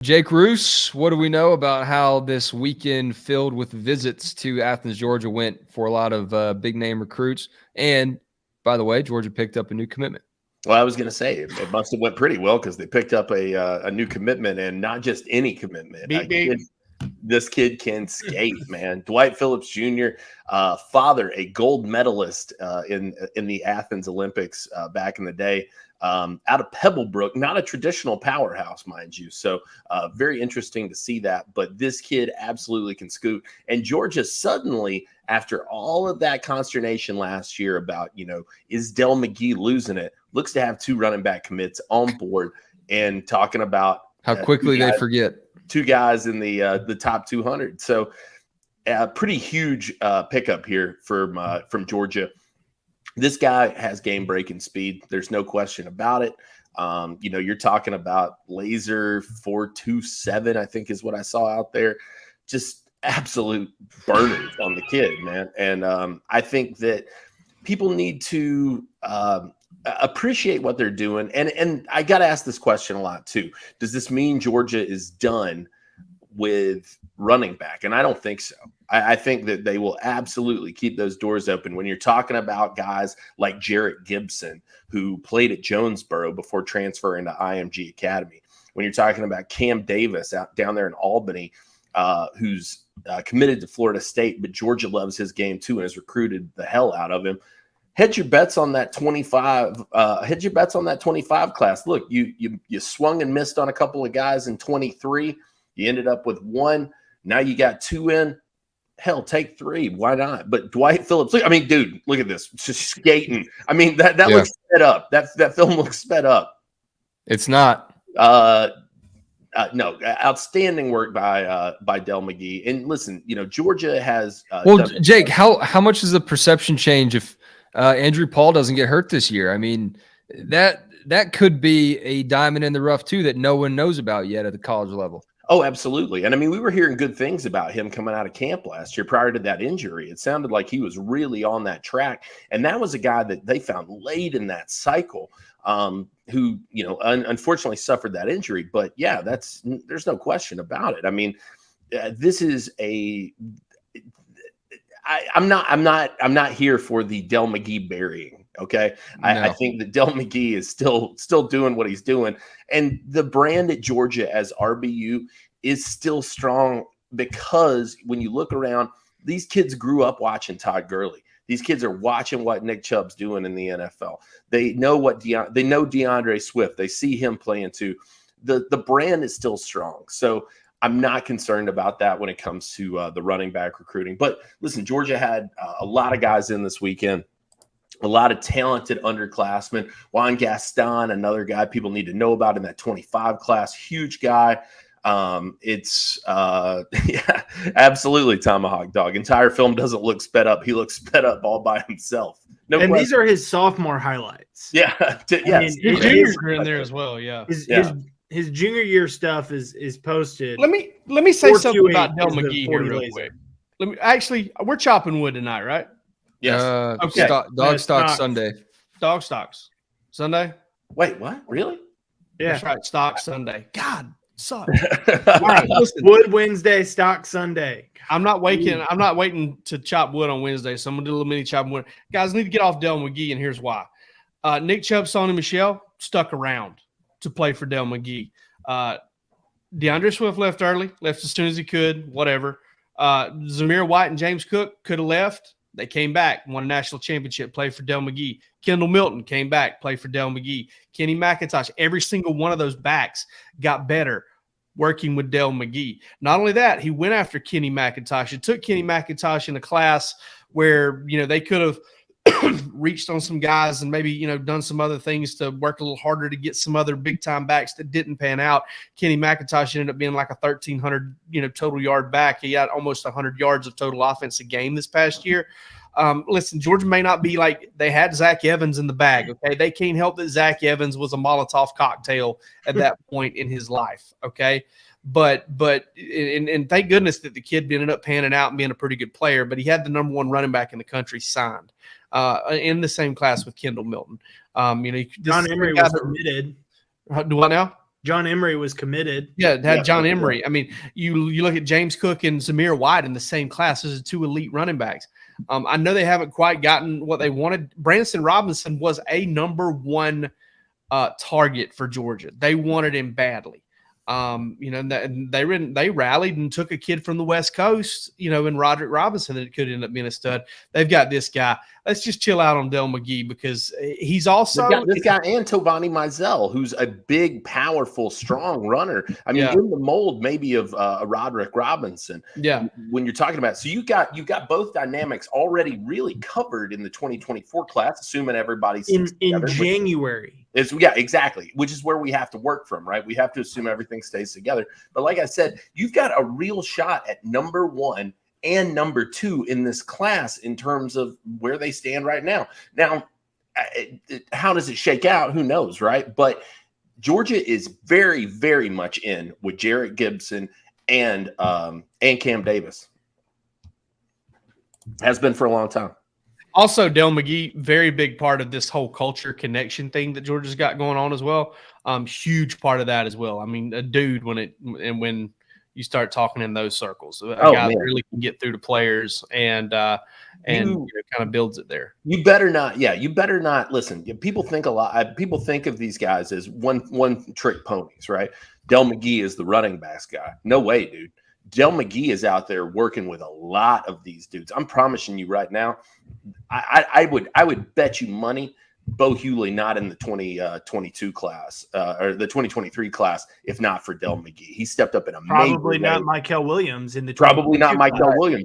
Jake Roos, what do we know about how this weekend filled with visits to Athens, Georgia went for a lot of big-name recruits? And, by the way, Georgia picked up a new commitment. Well, I was going to say it must have went pretty well because they picked up a new commitment, and not just any commitment. This kid can skate, man. Dwight Phillips Jr., father, a gold medalist in the Athens Olympics back in the day. Out of Pebblebrook, not a traditional powerhouse, mind you. So very interesting to see that. But this kid absolutely can scoot. And Georgia suddenly, after all of that consternation last year about, is Del McGee losing it, looks to have 2 running back commits on board and talking about how quickly they forget. 2 guys in the top 200. So pretty huge pickup here from Georgia. This guy has game-breaking speed. There's no question about it. You're talking about laser 4.27, I think is what I saw out there. Just absolute burners on the kid, man. And I think that people need to appreciate what they're doing. And I got to ask this question a lot too. Does this mean Georgia is done with running back? And I don't think so. I think that they will absolutely keep those doors open. When you're talking about guys like Jarrett Gibson, who played at Jonesboro before transferring to IMG Academy, when you're talking about Cam Davis out down there in Albany, who's committed to Florida State, but Georgia loves his game too and has recruited the hell out of him. Hedge your bets on that 25. Hedge your bets on that 25 class. Look, you swung and missed on a couple of guys in 23. You ended up with 1. Now you got 2 in. Hell, take 3. Why not? But Dwight Phillips, dude, look at this. Just skating. That looks sped up. That film looks sped up. It's not. No, outstanding work by Del McGee. And listen, Georgia has. Jake, how much is the perception change if Andrew Paul doesn't get hurt this year? That could be a diamond in the rough too that no one knows about yet at the college level. Oh, absolutely. And we were hearing good things about him coming out of camp last year prior to that injury. It sounded like he was really on that track. And that was a guy that they found late in that cycle who, unfortunately suffered that injury. But yeah, there's no question about it. This is I'm not here for the Del McGee burying. Okay. No. I think that Del McGee is still doing what he's doing. And the brand at Georgia as RBU is still strong because when you look around, these kids grew up watching Todd Gurley. These kids are watching what Nick Chubb's doing in the NFL. They know they know DeAndre Swift. They see him playing too. The brand is still strong. So I'm not concerned about that when it comes to the running back recruiting. But listen, Georgia had a lot of guys in this weekend. A lot of talented underclassmen. Juan Gaston, another guy people need to know about in that 25 class, huge guy. Absolutely Tomahawk Dog. Entire film doesn't look sped up. He looks sped up all by himself. No and question. These are his sophomore highlights. Yeah. Yes. His juniors are in there as well. Yeah. His junior year stuff is posted. Let me say something about Del McGee here real quick. We're chopping wood tonight, right? Yes. Okay. Dog Stocks Sunday. Dog Stocks Sunday. Wait, what? Really? Yeah. That's right. Stock Sunday. God, suck. All right. Listen. Wood Wednesday, Stock Sunday. I'm not waiting to chop wood on Wednesday, so I'm gonna do a little mini chopping wood. Guys, need to get off Del McGee, and here's why. Nick Chubb, Sonny Michel stuck around to play for Del McGee. DeAndre Swift left early, left as soon as he could, whatever. Zamir White and James Cook could have left. They came back, won a national championship, played for Del McGee. Kendall Milton came back, played for Del McGee. Kenny McIntosh, every single one of those backs got better working with Del McGee. Not only that, he went after Kenny McIntosh. It took Kenny McIntosh in a class where, they could have reached on some guys and maybe, done some other things to work a little harder to get some other big-time backs that didn't pan out. Kenny McIntosh ended up being like a 1,300, total yard back. He had almost 100 yards of total offense a game this past year. Listen, Georgia may not be like they had Zach Evans in the bag, okay? They can't help that Zach Evans was a Molotov cocktail at that point in his life, okay? But thank goodness that the kid ended up panning out and being a pretty good player, but he had the number 1 running back in the country signed in the same class with Kendall Milton. John Emery was committed. Do what now? John Emery was committed. Yeah, it had Yeah, John yeah. Emery. I mean, you look at James Cook and Zamir White in the same class. Those are two elite running backs. I know they haven't quite gotten what they wanted. Branson Robinson was a number one target for Georgia. They wanted him badly. They rallied and took a kid from the West Coast, in Roderick Robinson that could end up being a stud. They've got this guy. Let's just chill out on Del McGee because he's also this guy and Tovani Mizell, who's a big, powerful, strong runner. I mean, Yeah. in the mold maybe of a Roderick Robinson. Yeah. When you're talking about, so you got both dynamics already really covered in the 2024 class, assuming everybody's in together, January. Yeah, exactly. Which is where we have to work from, right? We have to assume everything stays together. But like I said, you've got a real shot at number 1 and number 2 in this class in terms of where they stand right now. Now, how does it shake out? Who knows, right? But Georgia is very, very much in with Jarrett Gibson and Cam Davis. Has been for a long time. Also, Del McGee, very big part of this whole culture connection thing that Georgia's got going on as well. Huge part of that as well. I mean, a dude when you start talking in those circles, a guy that really can get through to players and kind of builds it there. You better not. Yeah, you better not listen. People think a lot. People think of these guys as one trick ponies, right? Del McGee is the running backs guy. No way, dude. Del McGee is out there working with a lot of these dudes. I'm promising you right now. I would bet you money Bo Hewley not in the 2022 class or the 2023 class if not for Del McGee. He stepped up in a probably major not way. Michael Williams in the Probably not 2022 Michael class. Williams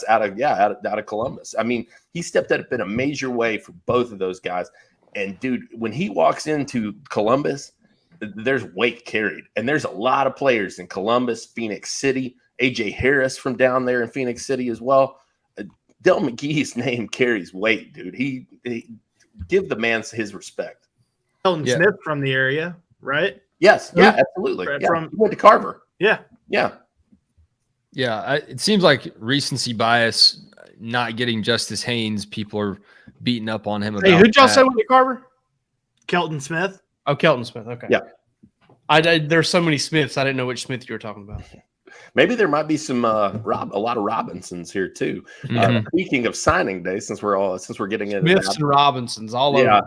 out of Columbus. I mean, he stepped up in a major way for both of those guys. And dude, when he walks into Columbus, there's weight carried, and there's a lot of players in Columbus, Phoenix City, AJ Harris from down there in Phoenix City as well. Del McGee's name carries weight, dude. He give the man his respect. Elton Smith from the area, right? Yes, yeah, absolutely. Right, He went to Carver. Yeah. It seems like recency bias, not getting Justice Haynes. People are beating up on him about. Hey, who'd y'all that. say went to Carver? Kelton Smith. Oh, Kelton Smith. Okay. Yeah. There's so many Smiths. I didn't know which Smith you were talking about. Maybe there might be some a lot of Robinsons here too. Speaking of signing day, since we're getting into Smiths and Robinsons all over.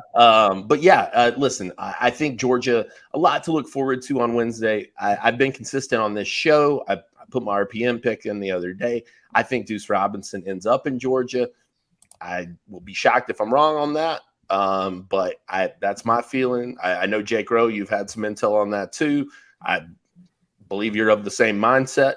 Listen, I think Georgia a lot to look forward to on Wednesday. I've been consistent on this show. I put my RPM pick in the other day. I think Deuce Robinson ends up in Georgia. I will be shocked if I'm wrong on that. But that's my feeling. I know Jake Rowe, you've had some intel on that too. I believe you're of the same mindset.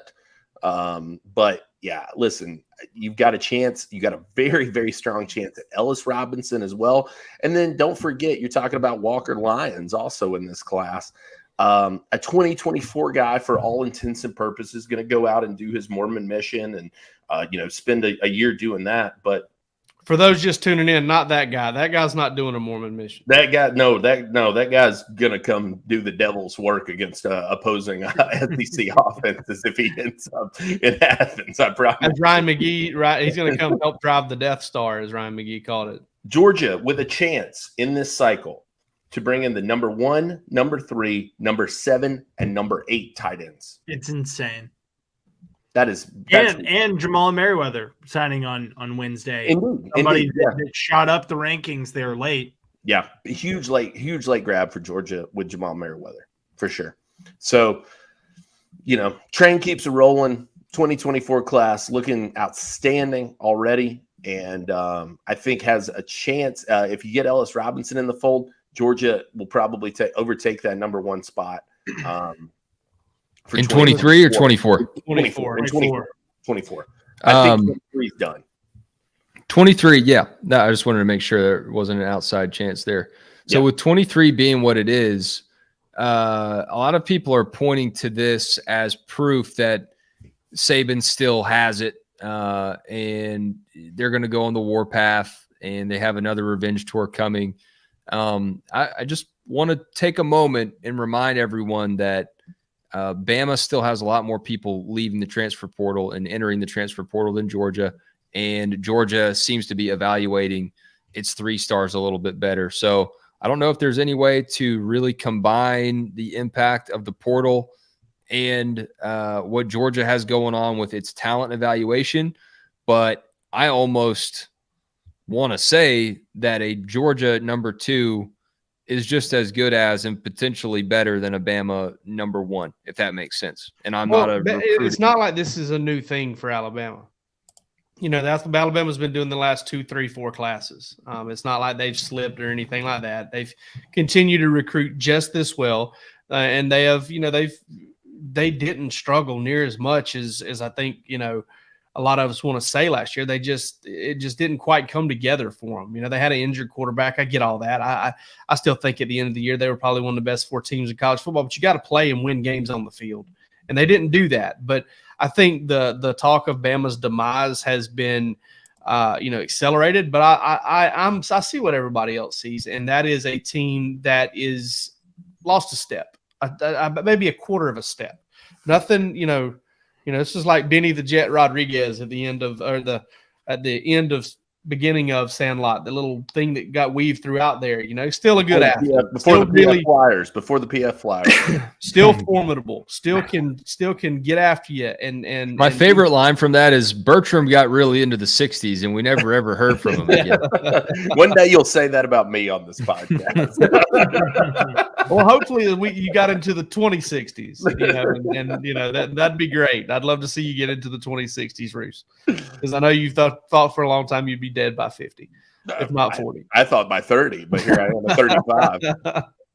But yeah, listen, you've got a chance. You got a very, very strong chance at Ellis Robinson as well. And then don't forget, you're talking about Walker Lyons also in this class. A 2024 guy for all intents and purposes, going to go out and do his Mormon mission and, spend a year doing that. But For those just tuning in, not that guy. That guy's not doing a Mormon mission. that guy's gonna come do the devil's work against opposing SEC offenses if he ends up in Athens. I promise. As Ryan McGee, right? He's going to come help drive the Death Star, as Ryan McGee called it. Georgia with a chance in this cycle to bring in the number 1, number 3, number 7, and number 8 tight ends. It's insane. That's And Jamal Merriweather signing on Wednesday. Somebody that shot up the rankings there late. Yeah, huge late grab for Georgia with Jamal Merriweather for sure. So, train keeps rolling. 2024 class looking outstanding already, and I think has a chance. If you get Ellis Robinson in the fold, Georgia will probably overtake that number 1 spot. In 23 or 24? 24. I think 23 is done. 23, yeah. No, I just wanted to make sure there wasn't an outside chance there. So with 23 being what it is, a lot of people are pointing to this as proof that Saban still has it, and they're going to go on the warpath, and they have another revenge tour coming. I just want to take a moment and remind everyone that Bama still has a lot more people leaving the transfer portal and entering the transfer portal than Georgia. And Georgia seems to be evaluating its 3 stars a little bit better. So I don't know if there's any way to really combine the impact of the portal and what Georgia has going on with its talent evaluation, but I almost want to say that a Georgia number 2 is just as good as and potentially better than a Bama number 1, if that makes sense. And it's not like this is a new thing for Alabama. That's what Alabama's been doing the last 2, 3, 4 classes. It's not like they've slipped or anything like that. They've continued to recruit just this well, and they have, they didn't struggle near as much as I think, a lot of us want to say last year. It just didn't quite come together for them. They had an injured quarterback. I get all that. I still think at the end of the year, they were probably one of the best 4 teams in college football, but you got to play and win games on the field. And they didn't do that. But I think the talk of Bama's demise has been, accelerated, but I see what everybody else sees. And that is a team that is lost a step, maybe a quarter of a step. Nothing, this is like Benny the Jet Rodriguez at the end of beginning of Sandlot, the little thing that got weaved throughout there. Still a good athlete. Before the PF Flyers. Still formidable. Still can get after you. And my favorite line from that is Bertram got really into the 60s, and we never ever heard from him again. One day you'll say that about me on this podcast. Well, hopefully you got into the 2060s, that'd be great. I'd love to see you get into the 2060s, Roos, because I know you've thought for a long time you'd be dead by 50, if not 40. I thought by 30, but here I am at 35.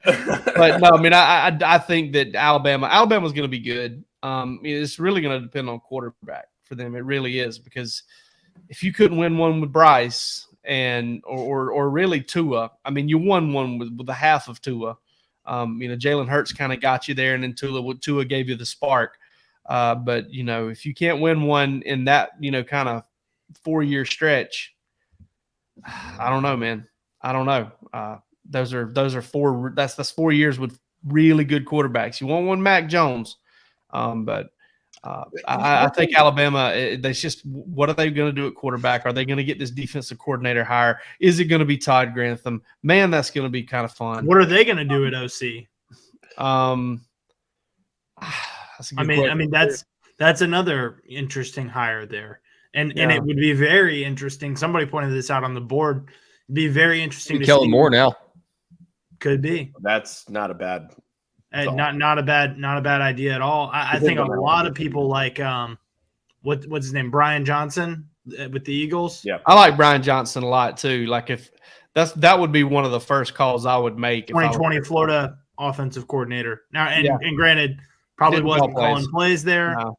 But no, I think that Alabama's going to be good. It's really going to depend on quarterback for them. It really is, because if you couldn't win one with Bryce or really Tua, you won one with the half of Tua. Jalen Hurts kind of got you there, and then Tua gave you the spark. But if you can't win one in that kind of 4-year stretch, I don't know, man. I don't know. Those are 4. That's 4 years with really good quarterbacks. You want one, Mac Jones, but I think Alabama. That's just, what are they going to do at quarterback? Are they going to get this defensive coordinator hire? Is it going to be Todd Grantham? Man, that's going to be kind of fun. What are they going to do at OC? That's another interesting hire there. And it would be very interesting. Somebody pointed this out on the board. It'd be very interesting to see. Kellen Moore now. Could be. That's not a bad not a bad idea at all. I think a lot of people like what's his name? Brian Johnson with the Eagles. Yeah. I like Brian Johnson a lot too. Like, if that would be one of the first calls I would make. 2020 Florida offensive coordinator. Now, and granted, probably wasn't calling plays there. No.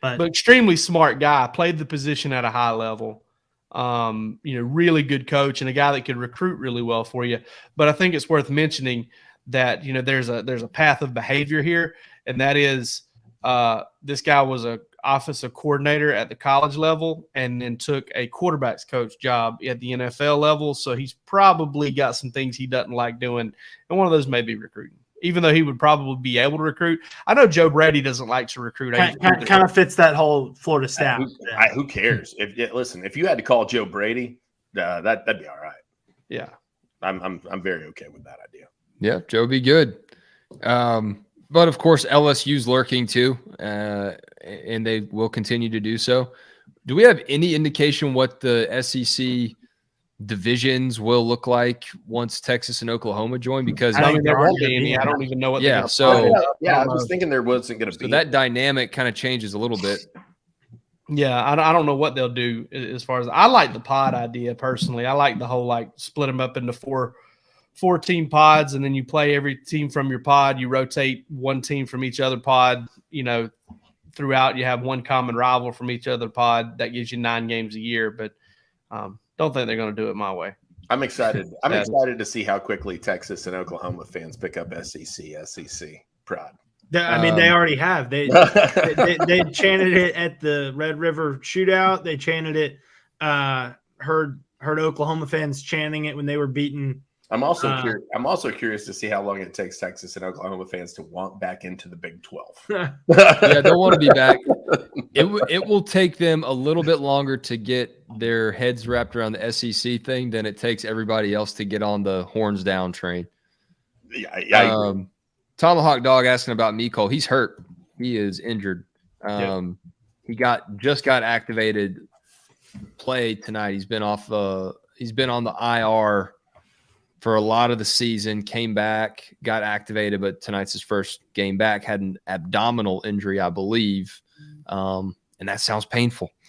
But extremely smart guy, played the position at a high level. Really good coach, and a guy that could recruit really well for you. But I think it's worth mentioning that there's a path of behavior here, and that is this guy was a offensive coordinator at the college level, and then took a quarterback's coach job at the NFL level. So he's probably got some things he doesn't like doing, and one of those may be recruiting. Even though he would probably be able to recruit. I know Joe Brady doesn't like to recruit. Kind of fits that whole Florida staff. Who cares? If you had to call Joe Brady, that'd be all right. Yeah, I'm very okay with that idea. Yeah, Joe would be good. But of course, LSU's lurking too, and they will continue to do so. Do we have any indication what the SEC divisions will look like once Texas and Oklahoma join? Because there won't be any. I don't even know what. Yeah, so I was thinking there wasn't going to be. So that dynamic kind of changes a little bit. Yeah, I don't know what they'll do as far as. I like the pod idea personally. I like the whole split them up into four team pods, and then you play every team from your pod. You rotate one team from each other pod. Throughout, you have one common rival from each other pod. That gives you 9 games a year, but. Don't think they're going to do it my way. I'm excited. I'm excited to see how quickly Texas and Oklahoma fans pick up SEC pride. They already have. They chanted it at the Red River Shootout. They chanted it. Heard Oklahoma fans chanting it when they were beating I'm also curious to see how long it takes Texas and Oklahoma fans to want back into the Big 12. Yeah, they'll want to be back. It will take them a little bit longer to get their heads wrapped around the SEC thing than it takes everybody else to get on the horns down train. Yeah, I agree. Tomahawk Dog asking about Miko. He's hurt. He is injured. He just got activated. Play tonight. He's been off. He's been on the IR for a lot of the season. Came back, got activated, but tonight's his first game back. Had an abdominal injury, I believe, and that sounds painful.